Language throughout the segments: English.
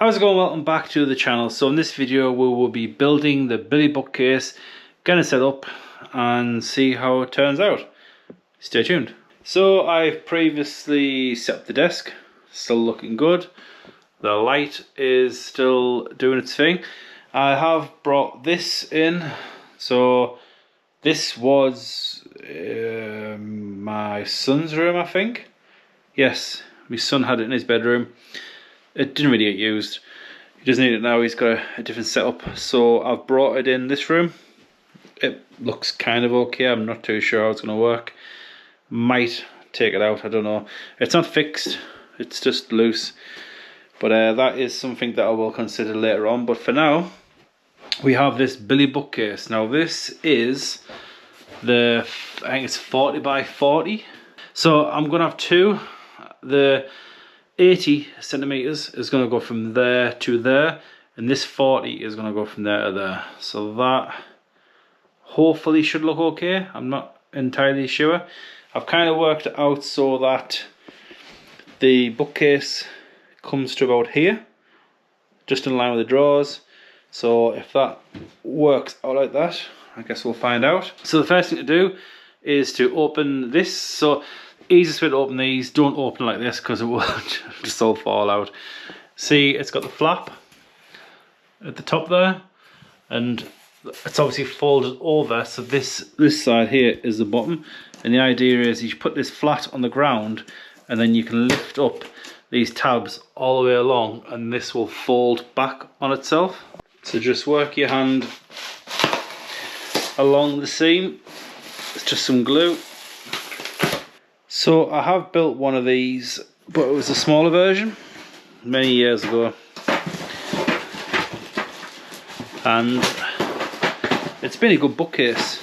How's it going? Welcome back to the channel. So in this video we will be building the Billy bookcase, getting it set up and see how it turns out. Stay tuned. So I've previously set up the desk, still looking good. The light is still doing its thing. I have brought this in. So this was my son's room, I think. Yes, my son had it in his bedroom. It didn't really get used. He doesn't need it now, he's got a different setup. So I've brought it in this room. It looks kind of okay, I'm not too sure how it's going to work. Might take it out, I don't know. It's not fixed, it's just loose. But that is something that I will consider later on. But for now, we have this Billy bookcase. Now this is I think it's 40 by 40. So I'm going to have two. The 80 centimeters is going to go from there to there, and this 40 is going to go from there to there. So that hopefully should look okay. I'm not entirely sure. I've kind of worked it out so that the bookcase comes to about here, just in line with the drawers. So if that works out like that, I guess we'll find out. So the first thing to do is to open this. So easiest way to open these, don't open like this because it will just all fall out. See, it's got the flap at the top there, and it's obviously folded over, so this side here is the bottom, and the idea is you put this flat on the ground and then you can lift up these tabs all the way along and this will fold back on itself. So just work your hand along the seam. It's just some glue. So I have built one of these, but it was a smaller version many years ago, and it's been a good bookcase.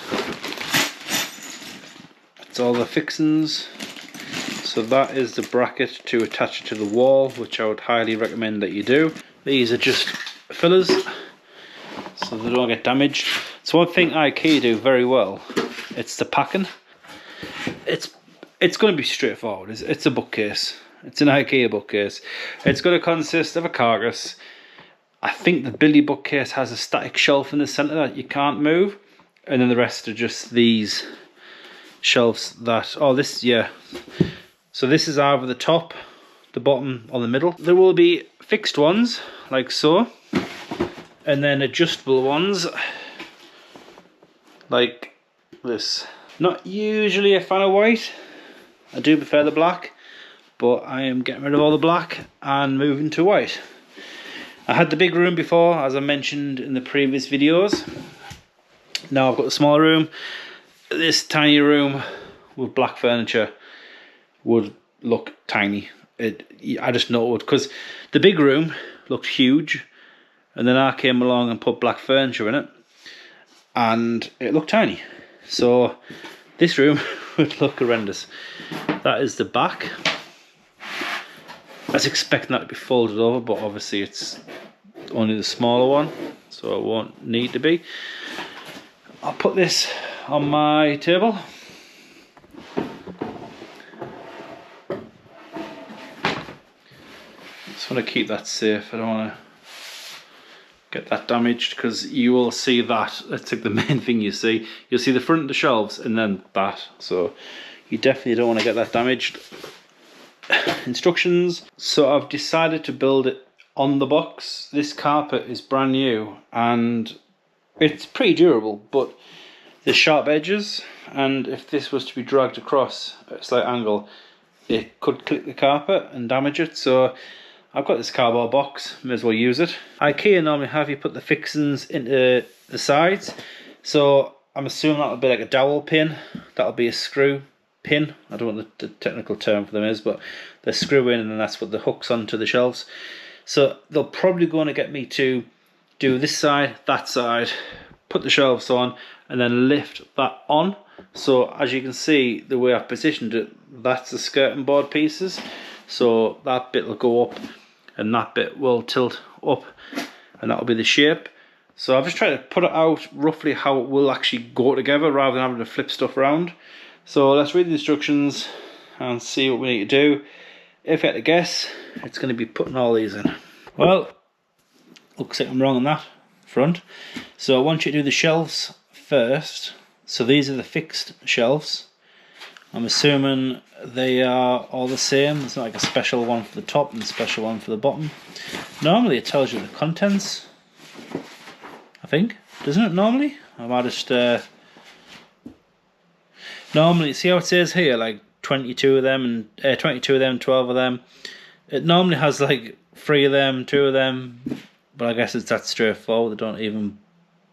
It's all the fixings. So that is the bracket to attach it to the wall, which I would highly recommend that you do. These are just fillers, so they don't get damaged. So one thing IKEA do very well, it's the packing. It's going to be straightforward. It's a bookcase. It's an IKEA bookcase. It's going to consist of a carcass. I think the Billy bookcase has a static shelf in the centre that you can't move, and then the rest are just these shelves that, oh this, yeah. So this is either the top, the bottom, or the middle. There will be fixed ones, like so, and then adjustable ones, like this. Not usually a fan of white. I do prefer the black, but I am getting rid of all the black and moving to white. I had the big room before, as I mentioned in the previous videos. Now I've got the smaller room. This tiny room with black furniture would look tiny. I just know it would, because the big room looked huge, and then I came along and put black furniture in it, and it looked tiny. So this room would look horrendous. That is the back. I was expecting that to be folded over, but obviously it's only the smaller one, so it won't need to be. I'll put this on my table. Just want to keep that safe. I don't want to get that damaged, because you will see that. That's like the main thing you see. You'll see the front of the shelves and then that. So you definitely don't want to get that damaged. Instructions. So I've decided to build it on the box. This carpet is brand new and it's pretty durable, but there's sharp edges, and if this was to be dragged across at a slight angle, it could clip the carpet and damage it. So I've got this cardboard box, may as well use it. IKEA normally have you put the fixings into the sides, so I'm assuming that'll be like a dowel pin. That'll be a screw pin. I don't know what the technical term for them is, but they screw in and then that's what the hooks onto the shelves. So they're probably going to get me to do this side, that side, put the shelves on, and then lift that on. So as you can see, the way I've positioned it, that's the skirting board pieces. So that bit will go up and that bit will tilt up, and that'll be the shape. So I've just tried to put it out roughly how it will actually go together rather than having to flip stuff around. So let's read the instructions and see what we need to do. If I had to guess, it's going to be putting all these in. Well, looks like I'm wrong on that front. So I want you to do the shelves first. So these are the fixed shelves. I'm assuming they are all the same. It's not like a special one for the top and a special one for the bottom. Normally it tells you the contents, I think, doesn't it normally? I might just normally, see how it says here like 22 of them and 22 of them, 12 of them. It normally has like 3 of them, 2 of them, but I guess it's that straightforward. They don't even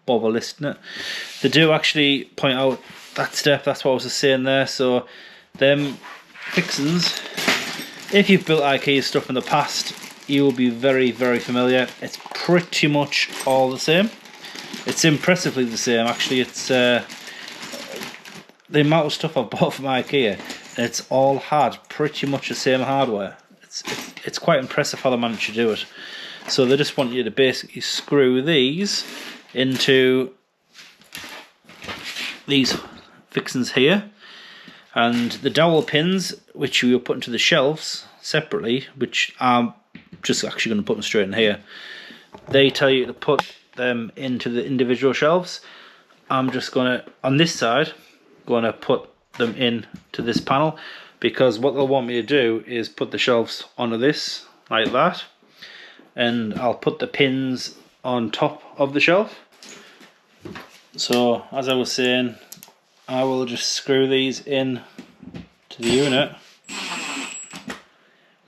bother listing it. They do actually point out that step. That's what I was just saying there. So them fixings, if you've built IKEA stuff in the past, you will be very, very familiar. It's pretty much all the same. It's impressively the same. Actually, it's the amount of stuff I've bought from IKEA, and it's all had pretty much the same hardware. It's quite impressive how they managed to do it. So they just want you to basically screw these into these fixings here, and the dowel pins, which you will put into the shelves separately, which I'm just actually going to put them straight in here. They tell you to put them into the individual shelves. I'm just going to, on this side, going to put them in to this panel, because what they'll want me to do is put the shelves onto this like that, and I'll put the pins on top of the shelf. So as I was saying, I will just screw these in to the unit.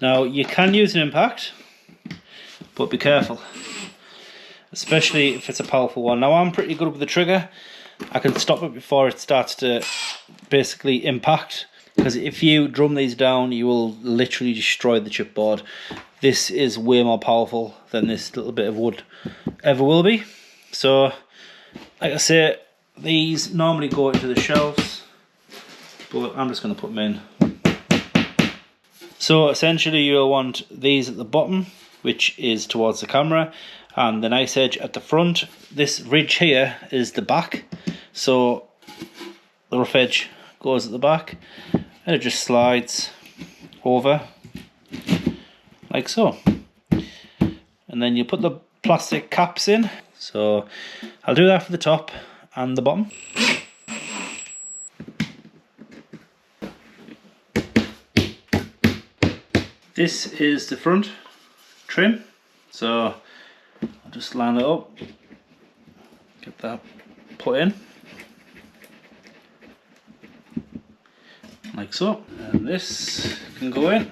Now you can use an impact, but be careful, especially if it's a powerful one. Now I'm pretty good with the trigger. I can stop it before it starts to basically impact, because if you drum these down, you will literally destroy the chipboard. This is way more powerful than this little bit of wood ever will be. So, like I say, these normally go into the shelves, but I'm just going to put them in. So essentially you'll want these at the bottom, which is towards the camera, and the nice edge at the front. This ridge here is the back, so the rough edge goes at the back, and it just slides over like so, and then you put the plastic caps in. So I'll do that for the top and the bottom. This is the front trim, so I'll just line it up, get that put in like so, and this can go in,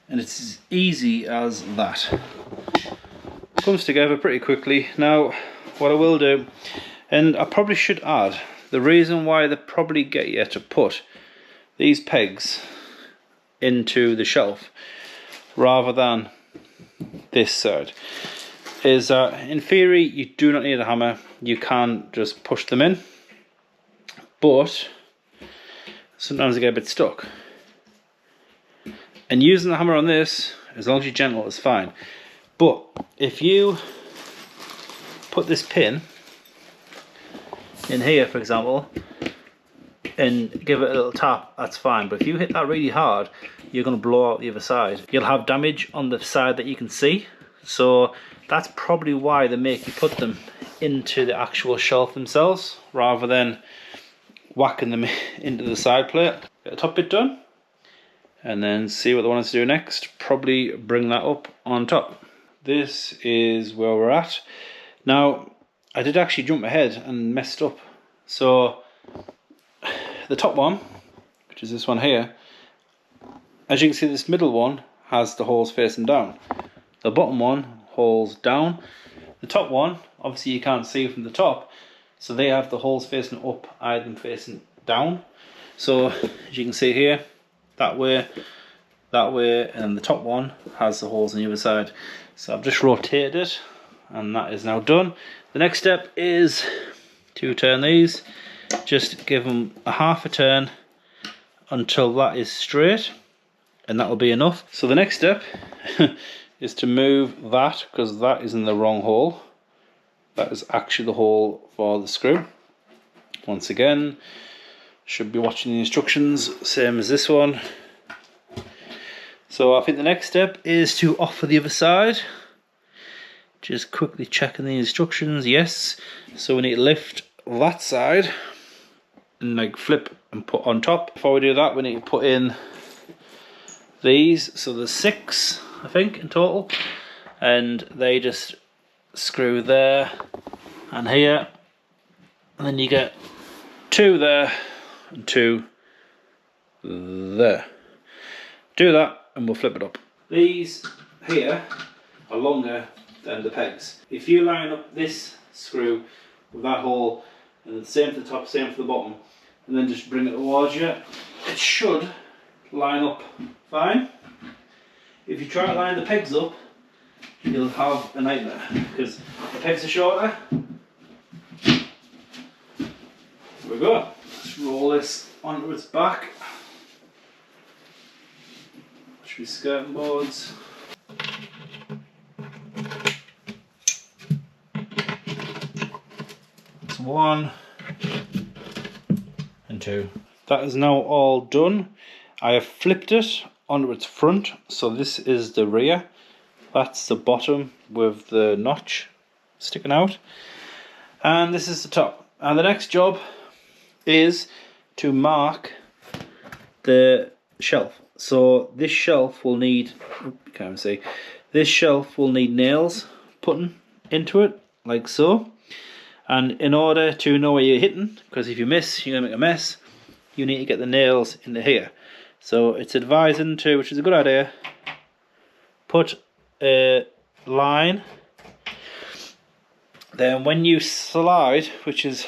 and it's as easy as that. Comes together pretty quickly. Now what I will do, and I probably should add, the reason why they probably get you to put these pegs into the shelf rather than this side is that in theory you do not need a hammer, you can just push them in, but sometimes they get a bit stuck, and using the hammer on this, as long as you're gentle, is fine. But if you put this pin in here, for example, and give it a little tap, that's fine. But if you hit that really hard, you're going to blow out the other side. You'll have damage on the side that you can see. So that's probably why they make you put them into the actual shelf themselves, rather than whacking them into the side plate. Get the top bit done, and then see what they want us to do next. Probably bring that up on top. This is where we're at. Now, I did actually jump ahead and messed up. So the top one, which is this one here, as you can see, this middle one has the holes facing down. The bottom one, holes down. The top one, obviously you can't see from the top, so they have the holes facing up, I had them facing down. So as you can see here, that way, and the top one has the holes on the other side. So I've just rotated it, and that is now done. The next step is to turn these. Just give them a half a turn until that is straight, and that will be enough. So the next step is to move that, because that is in the wrong hole. That is actually the hole for the screw. Once again, should be watching the instructions, same as this one. So I think the next step is to offer the other side. Just quickly checking the instructions. Yes, so we need to lift that side and like flip and put on top. Before we do that, we need to put in these. So there's 6, I think, in total, and they just screw there and here, and then you get 2 there and 2 there. Do that and we'll flip it up. These here are longer than the pegs. If you line up this screw with that hole, and the same for the top, same for the bottom, and then just bring it towards you, it should line up fine. If you try to line the pegs up, you'll have a nightmare because the pegs are shorter. Here we go. Let's roll this onto its back. Should be skirting boards. It's 1 and 2. That is now all done. I have flipped it onto its front, so this is the rear. That's the bottom with the notch sticking out, and this is the top. And the next job is to mark the shelf. So this shelf will need, can't even see, this shelf will need nails putting into it like so. And in order to know where you're hitting, because if you miss, you're gonna make a mess, you need to get the nails into here. So it's advising to, which is a good idea, put a line. Then when you slide, which is,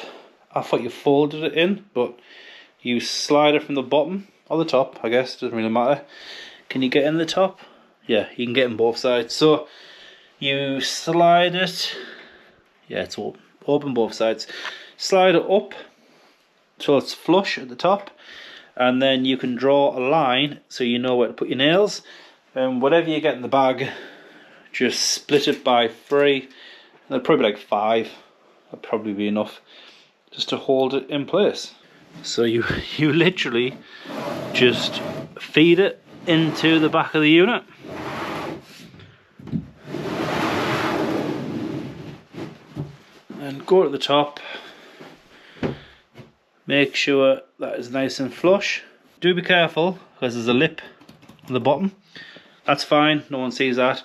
I thought you folded it in, but you slide it from the bottom or the top, I guess, doesn't really matter. Can you get in the top? Yeah, you can get in both sides. So you slide it, yeah, it's open both sides. Slide it up so it's flush at the top, and then you can draw a line so you know where to put your nails. And whatever you get in the bag, just split it by 3, and they'll probably be like 5. That'll probably be enough just to hold it in place. So you literally just feed it into the back of the unit. And go to the top. Make sure that is nice and flush. Do be careful because there's a lip on the bottom. That's fine, no one sees that.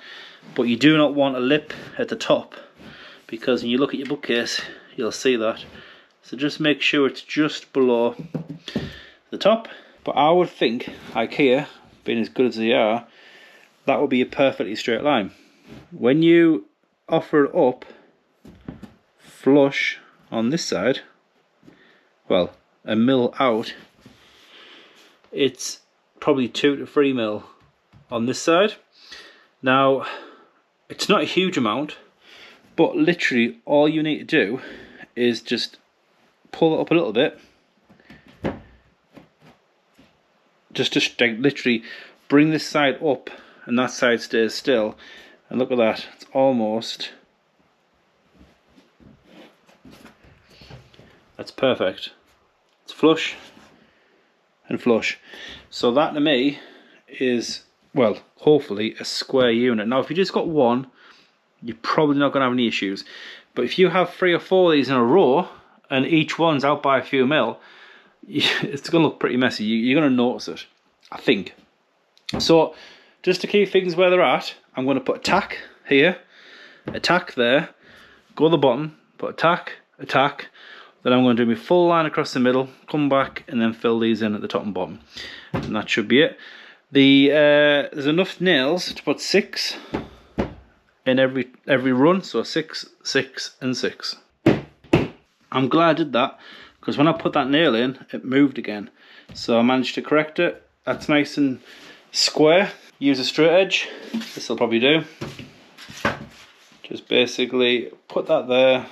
But you do not want a lip at the top, because when you look at your bookcase, you'll see that. So just make sure it's just below the top. But I would think IKEA, being as good as they are, that would be a perfectly straight line. When you offer it up flush on this side, well, a mil out, it's probably 2 to 3 mil on this side. Now, it's not a huge amount, but literally all you need to do is just pull it up a little bit, just to literally bring this side up and that side stays still, and look at that, it's almost, that's perfect. It's flush and flush. So that to me is, well, hopefully a square unit. Now if you just got one, you're probably not going to have any issues, but if you have 3 or 4 of these in a row and each one's out by a few mil, it's going to look pretty messy. You're going to notice it, I think. So just to keep things where they're at, I'm going to put a tack here, a tack there, go to the bottom, put a tack, then I'm going to do my full line across the middle, come back and then fill these in at the top and bottom, and that should be it. There's enough nails to put 6 in every run, so 6, 6 and 6. I'm glad I did that, because when I put that nail in, it moved again, so I managed to correct it. That's nice and square. Use a straight edge, this will probably do. Just basically put that there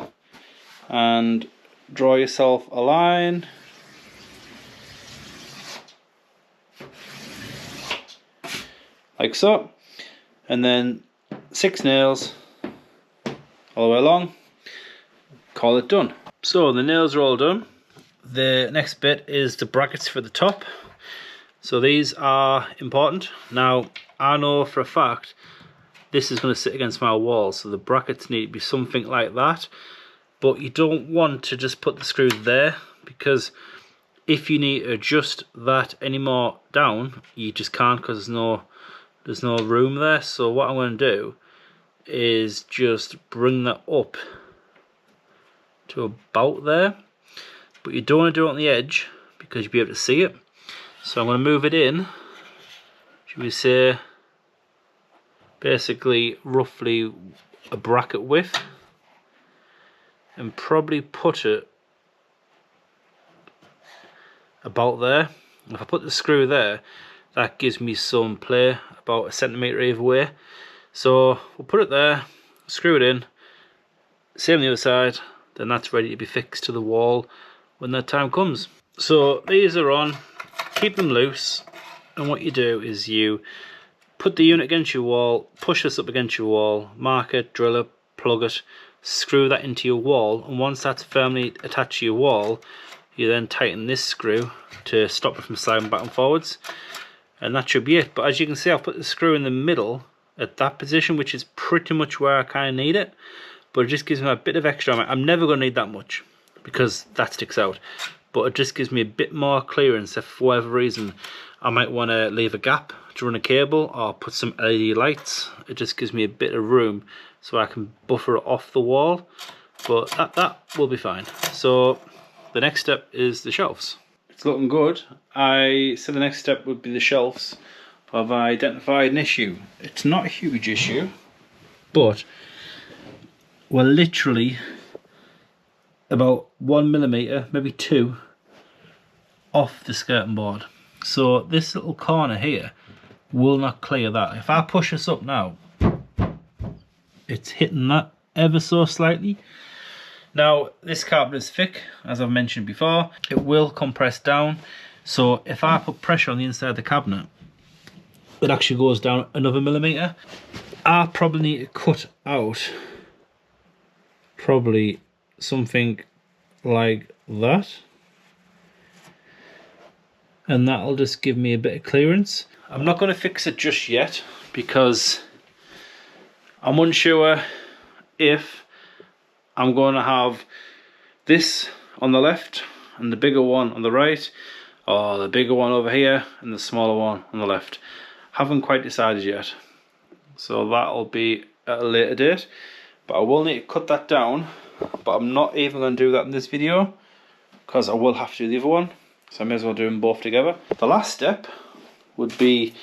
and draw yourself a line. Like so. And then 6 nails all the way along. Call it done. So the nails are all done. The next bit is the brackets for the top. So these are important. Now I know for a fact this is going to sit against my wall, so the brackets need to be something like that. But you don't want to just put the screws there, because if you need to adjust that any more down, you just can't, because there's no room there. So what I'm going to do is just bring that up to about there, but you don't want to do it on the edge because you'll be able to see it. So I'm going to move it in, should we say basically roughly a bracket width, and probably put it about there. If I put the screw there, that gives me some play about 1 centimetre either way. So we'll put it there, screw it in, same on the other side, then that's ready to be fixed to the wall when that time comes. So these are on, keep them loose, and what you do is you put the unit against your wall, push this up against your wall, mark it, drill it, plug it, screw that into your wall, and once that's firmly attached to your wall, you then tighten this screw to stop it from sliding back and forwards, and that should be it. But as you can see, I've put the screw in the middle at that position, which is pretty much where I kind of need it, but it just gives me a bit of extra. I'm never going to need that much because that sticks out, but it just gives me a bit more clearance if for whatever reason I might want to leave a gap to run a cable or put some LED lights. It just gives me a bit of room so I can buffer it off the wall, but that will be fine. So the next step is the shelves. It's looking good. I said the next step would be the shelves. I've identified an issue. It's not a huge issue, but we're literally about 1 millimetre, maybe 2, off the skirting board. So this little corner here will not clear that. If I push this up now, it's hitting that ever so slightly. Now this carpet is thick, as I've mentioned before. It will compress down, so if I put pressure on the inside of the cabinet, it actually goes down another millimetre. I probably need to cut out probably something like that, and that'll just give me a bit of clearance. I'm not going to fix it just yet because I'm unsure if I'm going to have this on the left and the bigger one on the right, or the bigger one over here and the smaller one on the left. Haven't quite decided yet, so that'll be at a later date, but I will need to cut that down. But I'm not even going to do that in this video because I will have to do the other one, so I may as well do them both together. The last step would be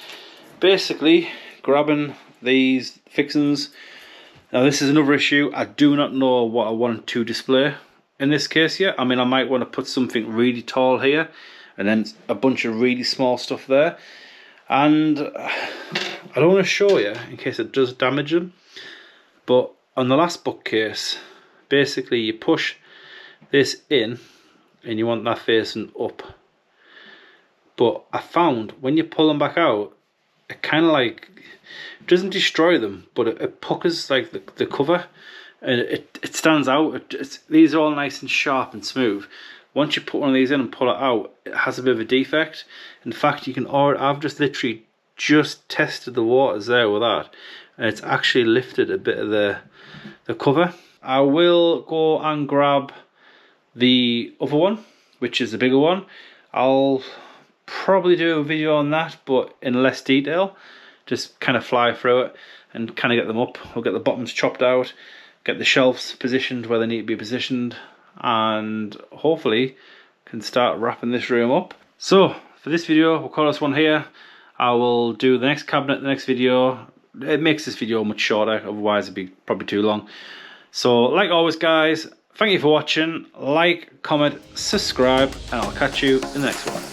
basically grabbing these fixings. Now this is another issue. I do not know what I want to display in this case yet. I mean, I might want to put something really tall here and then a bunch of really small stuff there, and I don't want to show you in case it does damage them. But on the last bookcase, basically you push this in and you want that facing up, but I found when you pull them back out, it kind of like doesn't destroy them, but it puckers like the cover, and it stands out. These are all nice and sharp and smooth. Once you put one of these in and pull it out, it has a bit of a defect. In fact, you can I've just literally just tested the waters there with that, and it's actually lifted a bit of the cover. I will go and grab the other one, which is the bigger one. I'll probably do a video on that, but in less detail. Just kind of fly through it and kind of get them up. We'll get the bottoms chopped out, get the shelves positioned where they need to be positioned, and hopefully can start wrapping this room up. So for this video, we'll call this one here. I will do the next cabinet in the next video. It makes this video much shorter, otherwise it'd be probably too long. So like always guys, thank you for watching. Like, comment, subscribe, and I'll catch you in the next one.